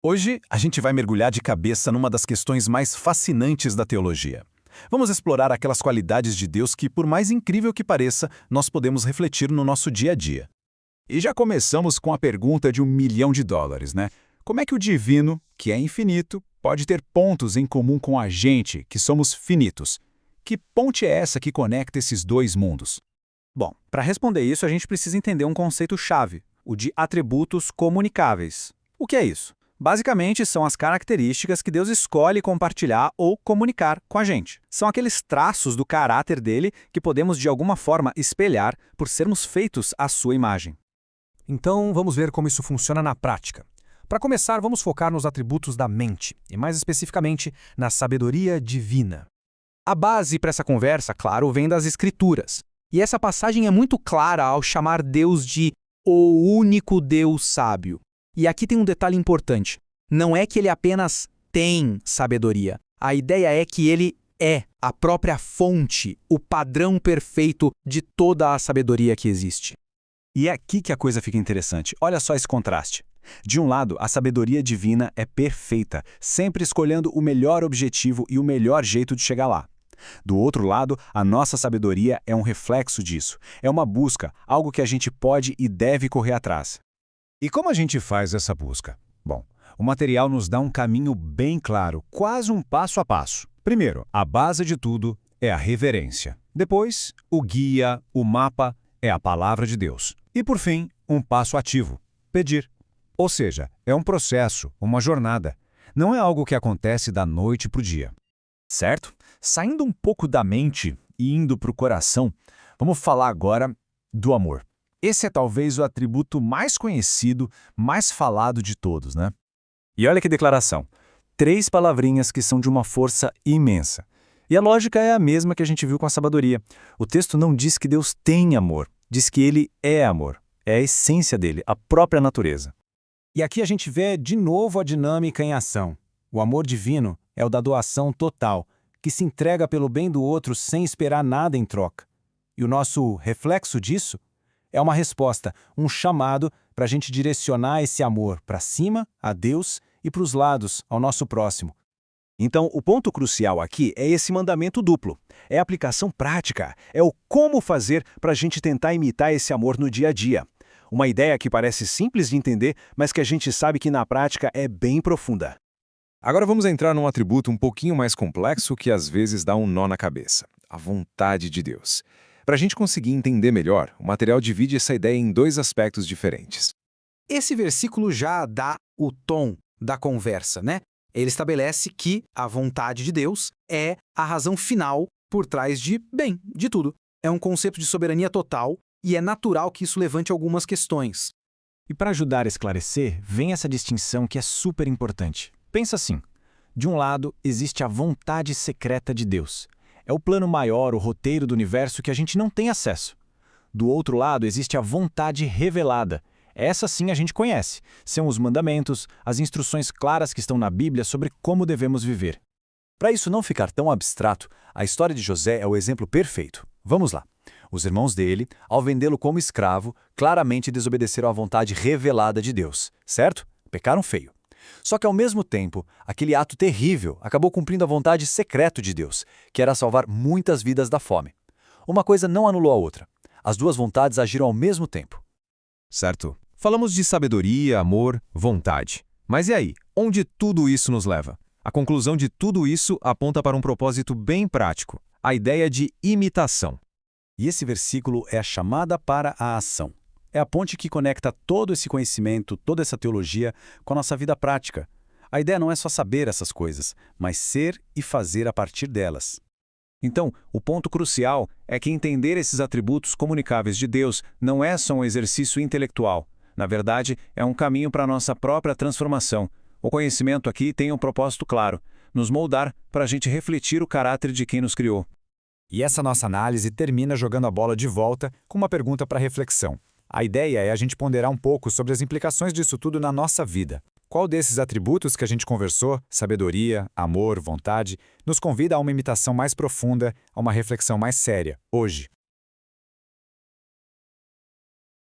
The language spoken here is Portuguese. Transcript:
Hoje, a gente vai mergulhar de cabeça numa das questões mais fascinantes da teologia. Vamos explorar aquelas qualidades de Deus que, por mais incrível que pareça, nós podemos refletir no nosso dia a dia. E já começamos com a pergunta de US$ 1.000.000, né? Como é que o divino, que é infinito, pode ter pontos em comum com a gente, que somos finitos? Que ponte é essa que conecta esses dois mundos? Bom, para responder isso, a gente precisa entender um conceito-chave, o de atributos comunicáveis. O que é isso? Basicamente, são as características que Deus escolhe compartilhar ou comunicar com a gente. São aqueles traços do caráter dele que podemos, de alguma forma, espelhar por sermos feitos à sua imagem. Então, vamos ver como isso funciona na prática. Para começar, vamos focar nos atributos da mente, e mais especificamente, na sabedoria divina. A base para essa conversa, claro, vem das Escrituras. E essa passagem é muito clara ao chamar Deus de o único Deus sábio. E aqui tem um detalhe importante. Não é que ele apenas tem sabedoria. A ideia é que ele é a própria fonte, o padrão perfeito de toda a sabedoria que existe. E é aqui que a coisa fica interessante. Olha só esse contraste. De um lado, a sabedoria divina é perfeita, sempre escolhendo o melhor objetivo e o melhor jeito de chegar lá. Do outro lado, a nossa sabedoria é um reflexo disso. É uma busca, algo que a gente pode e deve correr atrás. E como a gente faz essa busca? Bom, o material nos dá um caminho bem claro, quase um passo a passo. Primeiro, a base de tudo é a reverência. Depois, o guia, o mapa, é a palavra de Deus. E por fim, um passo ativo, pedir. Ou seja, é um processo, uma jornada. Não é algo que acontece da noite para o dia. Certo? Saindo um pouco da mente e indo para o coração, vamos falar agora do amor. Esse é talvez o atributo mais conhecido, mais falado de todos, né? E olha que declaração. 3 palavrinhas que são de uma força imensa. E a lógica é a mesma que a gente viu com a sabedoria. O texto não diz que Deus tem amor, diz que ele é amor. É a essência dele, a própria natureza. E aqui a gente vê de novo a dinâmica em ação. O amor divino é o da doação total, que se entrega pelo bem do outro sem esperar nada em troca. E o nosso reflexo disso é uma resposta, um chamado para a gente direcionar esse amor para cima, a Deus, e para os lados, ao nosso próximo. Então, o ponto crucial aqui é esse mandamento duplo. É a aplicação prática, é o como fazer para a gente tentar imitar esse amor no dia a dia. Uma ideia que parece simples de entender, mas que a gente sabe que na prática é bem profunda. Agora vamos entrar num atributo um pouquinho mais complexo que às vezes dá um nó na cabeça: a vontade de Deus. Para a gente conseguir entender melhor, o material divide essa ideia em 2 aspectos diferentes. Esse versículo já dá o tom da conversa, né? Ele estabelece que a vontade de Deus é a razão final por trás de tudo. É um conceito de soberania total e é natural que isso levante algumas questões. E para ajudar a esclarecer, vem essa distinção que é super importante. Pensa assim, de um lado existe a vontade secreta de Deus. É o plano maior, o roteiro do universo que a gente não tem acesso. Do outro lado existe a vontade revelada. Essa sim a gente conhece. São os mandamentos, as instruções claras que estão na Bíblia sobre como devemos viver. Para isso não ficar tão abstrato, a história de José é o exemplo perfeito. Vamos lá. Os irmãos dele, ao vendê-lo como escravo, claramente desobedeceram à vontade revelada de Deus, certo? Pecaram feio. Só que, ao mesmo tempo, aquele ato terrível acabou cumprindo a vontade secreta de Deus, que era salvar muitas vidas da fome. Uma coisa não anulou a outra. As 2 vontades agiram ao mesmo tempo. Certo? Falamos de sabedoria, amor, vontade. Mas e aí? Onde tudo isso nos leva? A conclusão de tudo isso aponta para um propósito bem prático: a ideia de imitação. E esse versículo é a chamada para a ação. É a ponte que conecta todo esse conhecimento, toda essa teologia com a nossa vida prática. A ideia não é só saber essas coisas, mas ser e fazer a partir delas. Então, o ponto crucial é que entender esses atributos comunicáveis de Deus não é só um exercício intelectual. Na verdade, é um caminho para a nossa própria transformação. O conhecimento aqui tem um propósito claro: nos moldar para a gente refletir o caráter de quem nos criou. E essa nossa análise termina jogando a bola de volta com uma pergunta para reflexão. A ideia é a gente ponderar um pouco sobre as implicações disso tudo na nossa vida. Qual desses atributos que a gente conversou, sabedoria, amor, vontade, nos convida a uma imitação mais profunda, a uma reflexão mais séria, hoje?